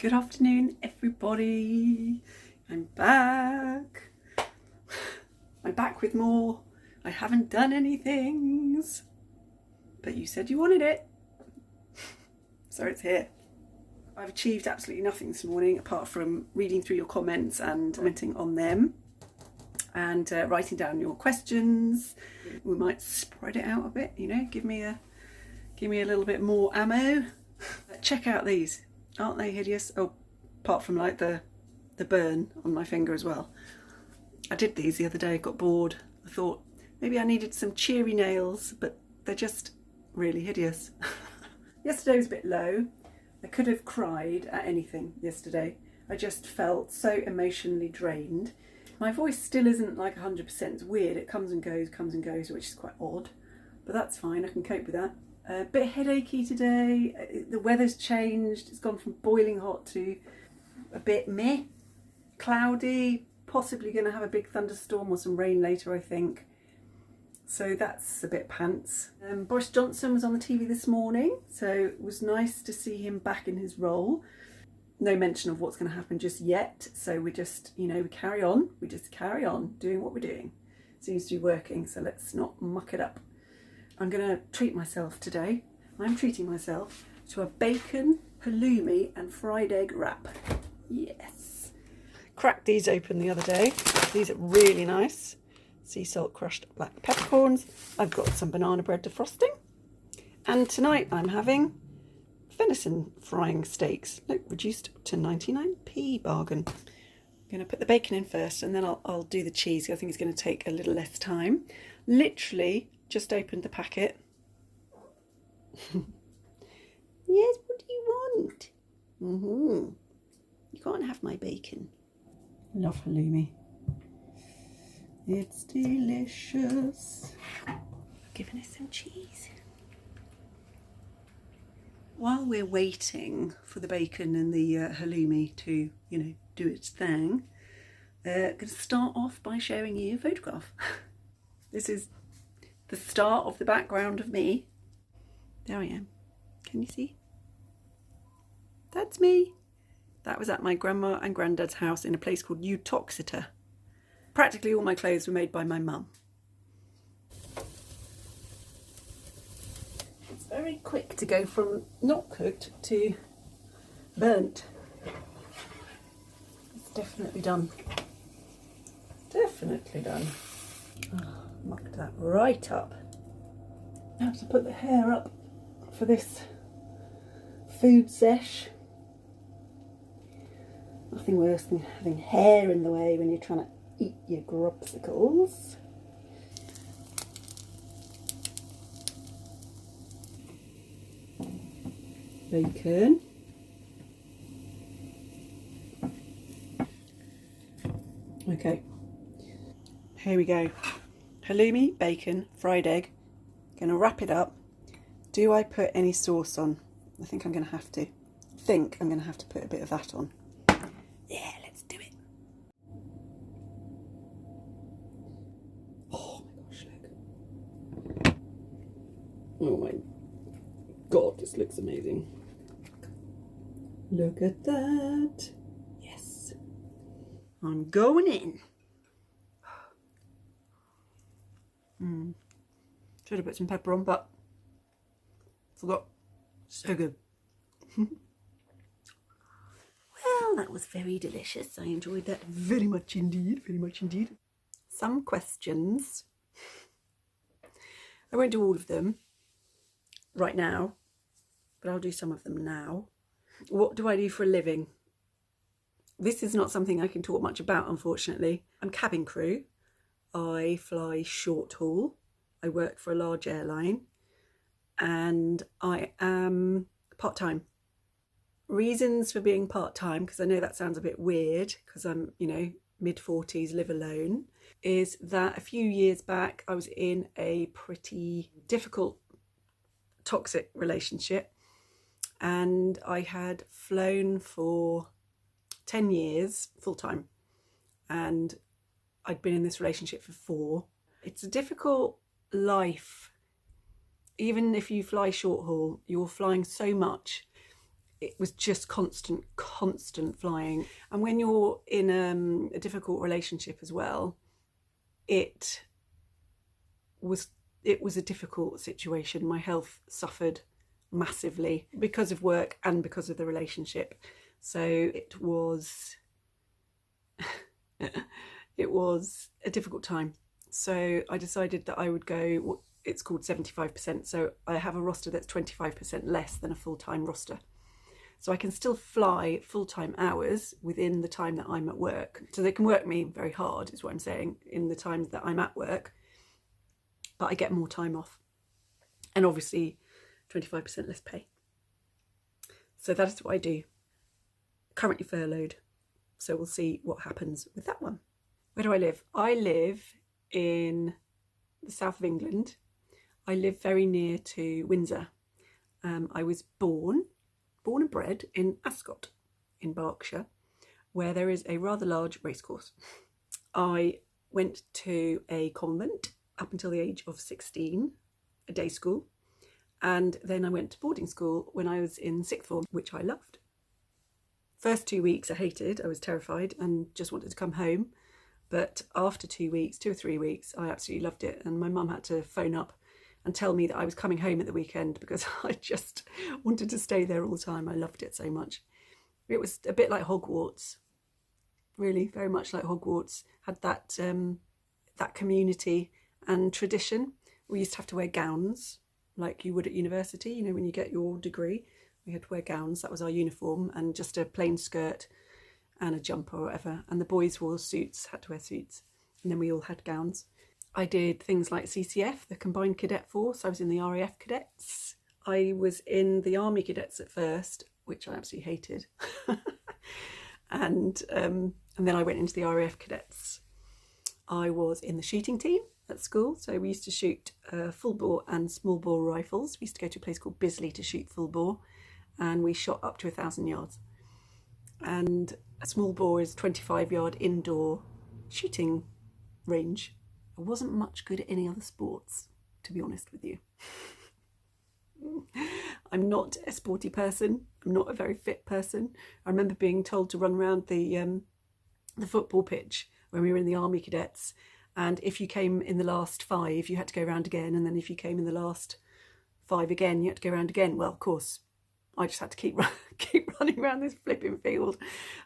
Good afternoon, everybody. I'm back. I'm back with more. I haven't done any things, but you said you wanted it, so it's here. I've achieved absolutely nothing this morning apart from reading through your comments and commenting on them and writing down your questions. We might spread it out a bit, you know, give me a little bit more ammo. Check out these. Aren't they hideous? Oh, apart from like the burn on my finger as well. I did these the other day, got bored. I thought maybe I needed some cheery nails, but they're just really hideous. Yesterday was a bit low. I could have cried at anything yesterday. I just felt so emotionally drained. My voice still isn't like 100%. It's weird. It comes and goes, which is quite odd. But that's fine. I can cope with that. A bit headachy today. The weather's changed. It's gone from boiling hot to a bit meh. Cloudy. Possibly going to have a big thunderstorm or some rain later, I think. So that's a bit pants. Boris Johnson was on the TV this morning, so it was nice to see him back in his role. No mention of what's going to happen just yet. So we just, you know, we carry on. We just carry on doing what we're doing. Seems to be working, so let's not muck it up. I'm going to treat myself today. I'm treating myself to a bacon, halloumi and fried egg wrap. Yes. Cracked these open the other day. These are really nice. Sea salt crushed black peppercorns. I've got some banana bread defrosting. And tonight I'm having venison frying steaks. Look, reduced to 99p, bargain. I'm going to put the bacon in first and then I'll do the cheese. I think it's going to take a little less time. Literally just opened the packet. Yes, what do you want? You can't have my bacon. Love halloumi. It's delicious. Giving us some cheese. While we're waiting for the bacon and the halloumi to, you know, do its thing, I'm going to start off by showing you a photograph. This is the start of the background of me. There I am. Can you see? That's me. That was at my grandma and granddad's house in a place called Uttoxeter. Practically all my clothes were made by my mum. It's very quick to go from not cooked to burnt. It's definitely done. Definitely done. Oh, mucked that right up. I have to put the hair up for this food sesh. Nothing worse than having hair in the way when you're trying to eat your grubsicles. Bacon. Okay, here we go. Halloumi, bacon, fried egg. Gonna wrap it up. Do I put any sauce on? I think I'm gonna have to. Put a bit of that on. Yeah, let's do it. Oh my gosh, look. Oh my God, this looks amazing. Look at that. Yes. I'm going in. Should have put some pepper on, but forgot. So good. Well, that was very delicious. I enjoyed that very much indeed. Very much indeed. Some questions. I won't do all of them right now, but I'll do some of them now. What do I do for a living? This is not something I can talk much about, unfortunately. I'm cabin crew. I fly short haul. I work for a large airline and I am part-time. Reasons for being part-time, because I know that sounds a bit weird because I'm, you know, mid-40s, live alone, is that a few years back I was in a pretty difficult, toxic relationship and I had flown for 10 years full-time and I'd been in this relationship for 4. It's a difficult life. Even if you fly short haul, you're flying so much. it was just constant flying. And when you're in a difficult relationship as well, it was a difficult situation. My health suffered massively because of work and because of the relationship. So it was it was a difficult time. So I decided that I would go, it's called 75%. So I have a roster that's 25% less than a full-time roster. So I can still fly full-time hours within the time that I'm at work. So they can work me very hard, is what I'm saying, in the times that I'm at work. But I get more time off. And obviously 25% less pay. So that is what I do. Currently furloughed. So we'll see what happens with that one. Where do I live? I live in the south of England. I live very near to Windsor. I was born and bred in Ascot in Berkshire, where there is a rather large racecourse. I went to a convent up until the age of 16, a day school, and then I went to boarding school when I was in sixth form, which I loved. First 2 weeks I hated, I was terrified and just wanted to come home. But after 2 weeks, 2 or 3 weeks, I absolutely loved it. And my mum had to phone up and tell me that I was coming home at the weekend because I just wanted to stay there all the time. I loved it so much. It was a bit like Hogwarts, really, very much like Hogwarts. Had that that community and tradition. We used to have to wear gowns like you would at university, you know, when you get your degree. We had to wear gowns, that was our uniform, and just a plain skirt and a jumper or whatever. And the boys wore suits, had to wear suits. And then we all had gowns. I did things like CCF, the Combined Cadet Force. I was in the RAF Cadets. I was in the Army Cadets at first, which I absolutely hated. and then I went into the RAF Cadets. I was in the shooting team at school. So we used to shoot full bore and small bore rifles. We used to go to a place called Bisley to shoot full bore. And we shot up to 1,000 yards. And a small bore is 25-yard indoor shooting range. I wasn't much good at any other sports, to be honest with you. I'm not a sporty person. I'm not a very fit person. I remember being told to run around the football pitch when we were in the Army Cadets, and if you came in the last 5, you had to go around again, and then if you came in the last 5 again, you had to go around again. Well, of course, I just had to keep running around this flipping field,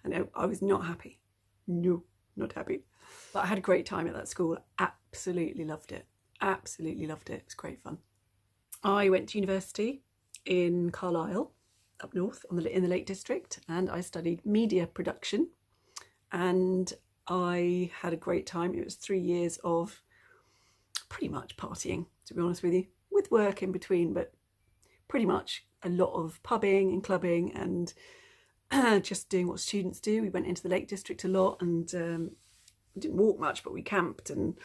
and I was not happy. No, not happy. But I had a great time at that school. Absolutely loved it. Absolutely loved it. It was great fun. I went to university in Carlisle, up north in the Lake District, and I studied media production, and I had a great time. It was 3 years of pretty much partying, to be honest with you, with work in between, but pretty much a lot of pubbing and clubbing and just doing what students do. We went into the Lake District a lot, and we didn't walk much, but we camped and,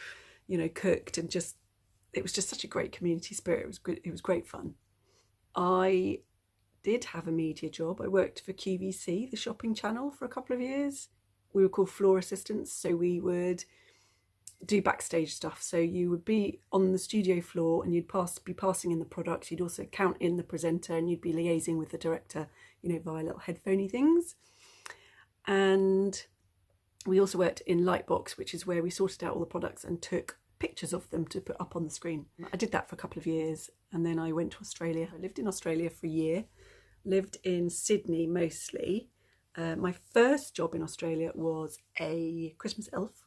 you know, cooked, and just, it was just such a great community spirit. It was good. It was great fun. I did have a media job. I worked for QVC, the shopping channel, for a couple of years. We were called floor assistants, so we would do backstage stuff. So you would be on the studio floor and you'd be passing in the product. You'd also count in the presenter, and you'd be liaising with the director, you know, via little headphoney things. And we also worked in Lightbox, which is where we sorted out all the products and took pictures of them to put up on the screen. I did that for a couple of years, and then I went to Australia. I lived in Australia for a year, lived in Sydney mostly. My first job in Australia was a Christmas elf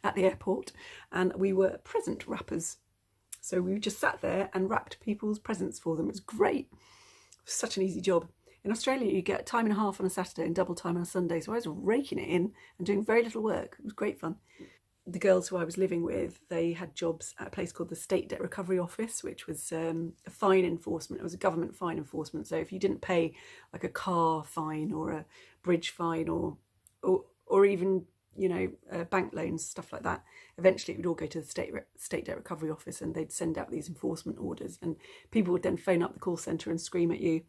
at the airport, and we were present wrappers. So we just sat there and wrapped people's presents for them. It was great. It was such an easy job. In Australia, you get time and a half on a Saturday and double time on a Sunday. So I was raking it in and doing very little work. It was great fun. The girls who I was living with, they had jobs at a place called the State Debt Recovery Office, which was a fine enforcement. It was a government fine enforcement. So if you didn't pay like a car fine or a bridge fine or even, you know, bank loans, stuff like that, eventually it would all go to the State Debt Recovery Office, and they'd send out these enforcement orders, and people would then phone up the call centre and scream at you,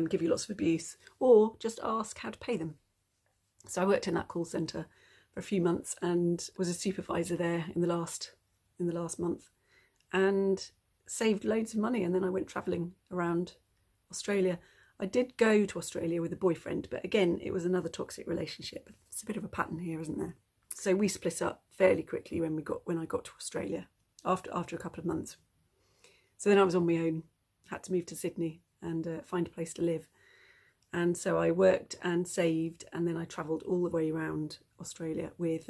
give you lots of abuse, or just ask how to pay them. So I worked in that call centre for a few months and was a supervisor there in the last month, and saved loads of money. And then I went travelling around Australia. I did go to Australia with a boyfriend, but again, it was another toxic relationship. It's a bit of a pattern here, isn't there? So we split up fairly quickly when I got to Australia after a couple of months. So then I was on my own, had to move to Sydney and find a place to live. And so I worked and saved, and then I travelled all the way around Australia with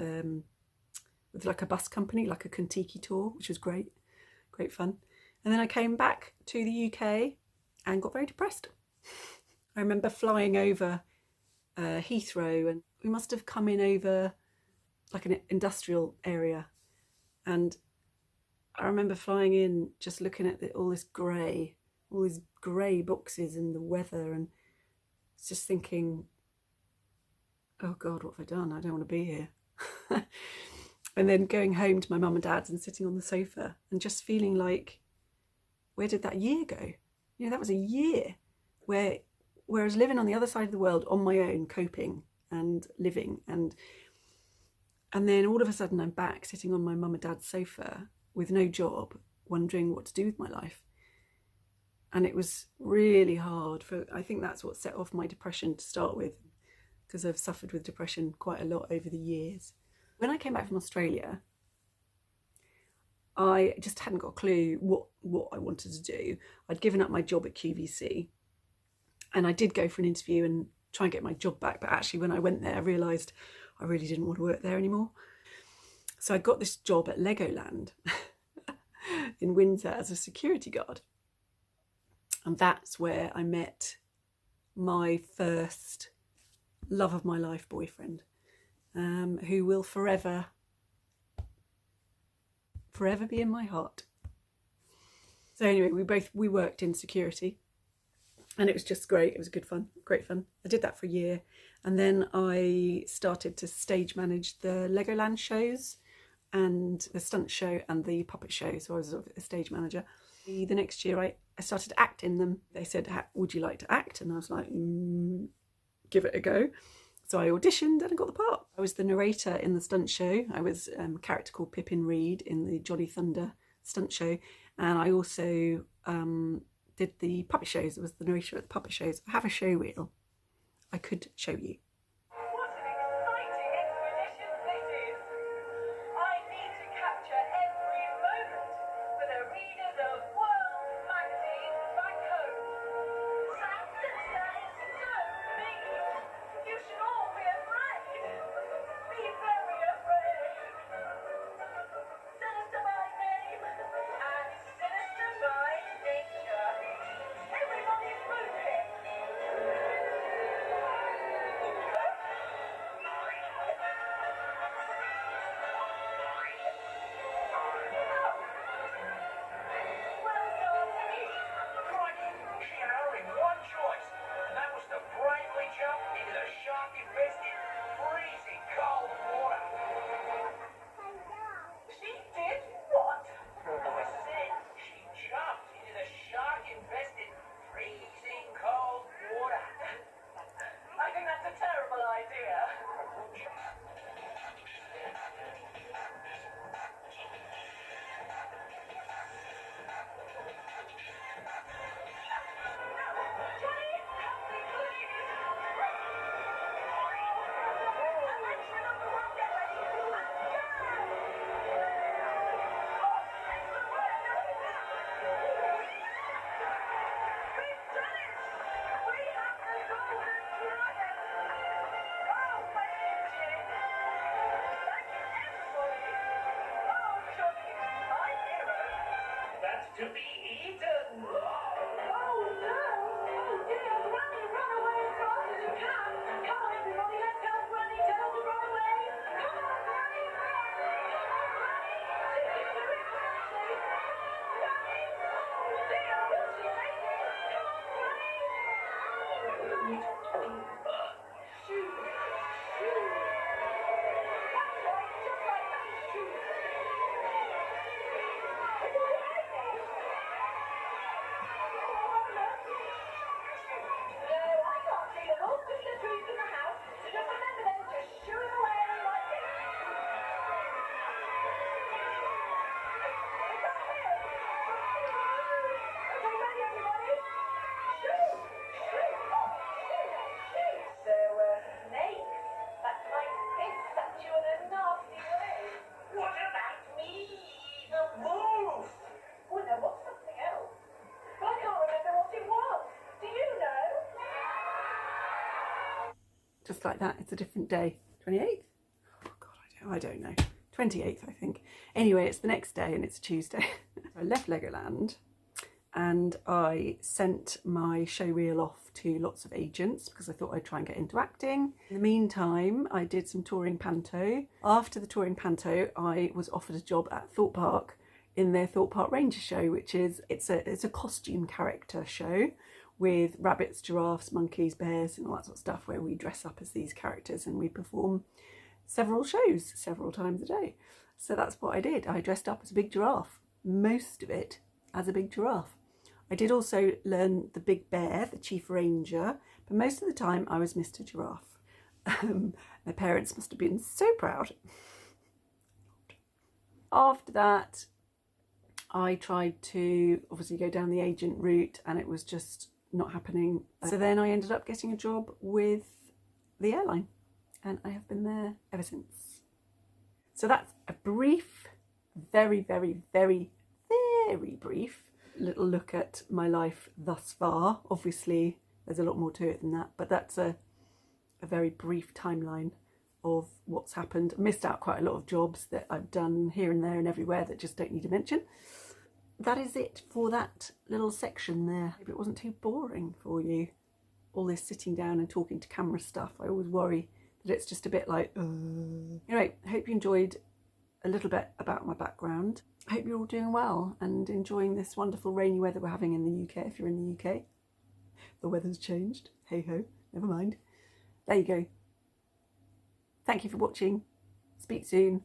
like a bus company, like a Kentucky tour, which was great fun. And then I came back to the UK and got very depressed. I remember flying over Heathrow, and we must have come in over like an industrial area. And I remember flying in, just looking at all these grey boxes and the weather, and just thinking, oh God, what have I done? I don't want to be here. And then going home to my mum and dad's and sitting on the sofa and just feeling like, where did that year go? You know, that was a year whereas living on the other side of the world on my own, coping and living, and then all of a sudden I'm back sitting on my mum and dad's sofa with no job, wondering what to do with my life. And it was really hard. I think that's what set off my depression to start with, because I've suffered with depression quite a lot over the years. When I came back from Australia, I just hadn't got a clue what I wanted to do. I'd given up my job at QVC, and I did go for an interview and try and get my job back. But actually, when I went there, I realised I really didn't want to work there anymore. So I got this job at Legoland in Windsor as a security guard. And that's where I met my first love of my life boyfriend, who will forever be in my heart. So anyway, we worked in security, and it was just great. It was great fun. I did that for a year, and then I started to stage manage the Legoland shows and the stunt show and the puppet show. So I was a stage manager. The next year I started to act in them. They said, would you like to act? And I was like, give it a go. So I auditioned and I got the part. I was the narrator in the stunt show. I was a character called Pippin Reed in the Jolly Thunder stunt show. And I also did the puppet shows. I was the narrator at the puppet shows. I have a show reel I could show you. To be eaten! Oh no! Oh dear! Granny, run away as fast as you can! Come on everybody, let's help Granny tell to run away! Come on Granny, run! Come on Granny! See if you can do it quickly! Come on Granny! Oh dear, will she make it? Come on Granny! Shoo! Shoo! That's right, just like that! Shoo! just like that. It's a different day. 28th? Oh God, I don't know. 28th, I think. Anyway, it's the next day and it's Tuesday. I left Legoland and I sent my show reel off to lots of agents because I thought I'd try and get into acting. In the meantime, I did some touring panto. After the touring panto, I was offered a job at Thorpe Park in their Thorpe Park Ranger show, which is, it's a costume character show with rabbits, giraffes, monkeys, bears and all that sort of stuff, where we dress up as these characters and we perform several shows several times a day. So that's what I did. I dressed up as a big giraffe, most of it as a big giraffe. I did also learn the big bear, the chief ranger, but most of the time I was Mr. Giraffe. My parents must have been so proud. After that, I tried to obviously go down the agent route and it was just not happening. So then I ended up getting a job with the airline and I have been there ever since. So that's a brief, very, very, very, very brief little look at my life thus far. Obviously, there's a lot more to it than that, but that's a very brief timeline of what's happened. I missed out quite a lot of jobs that I've done here and there and everywhere that just don't need to mention. That is it for that little section there. Hope it wasn't too boring for you, all this sitting down and talking to camera stuff. I always worry that it's just a bit like, Anyway, I hope you enjoyed a little bit about my background. I hope you're all doing well and enjoying this wonderful rainy weather we're having in the UK, if you're in the UK. The weather's changed. Hey ho, never mind. There you go. Thank you for watching. Speak soon.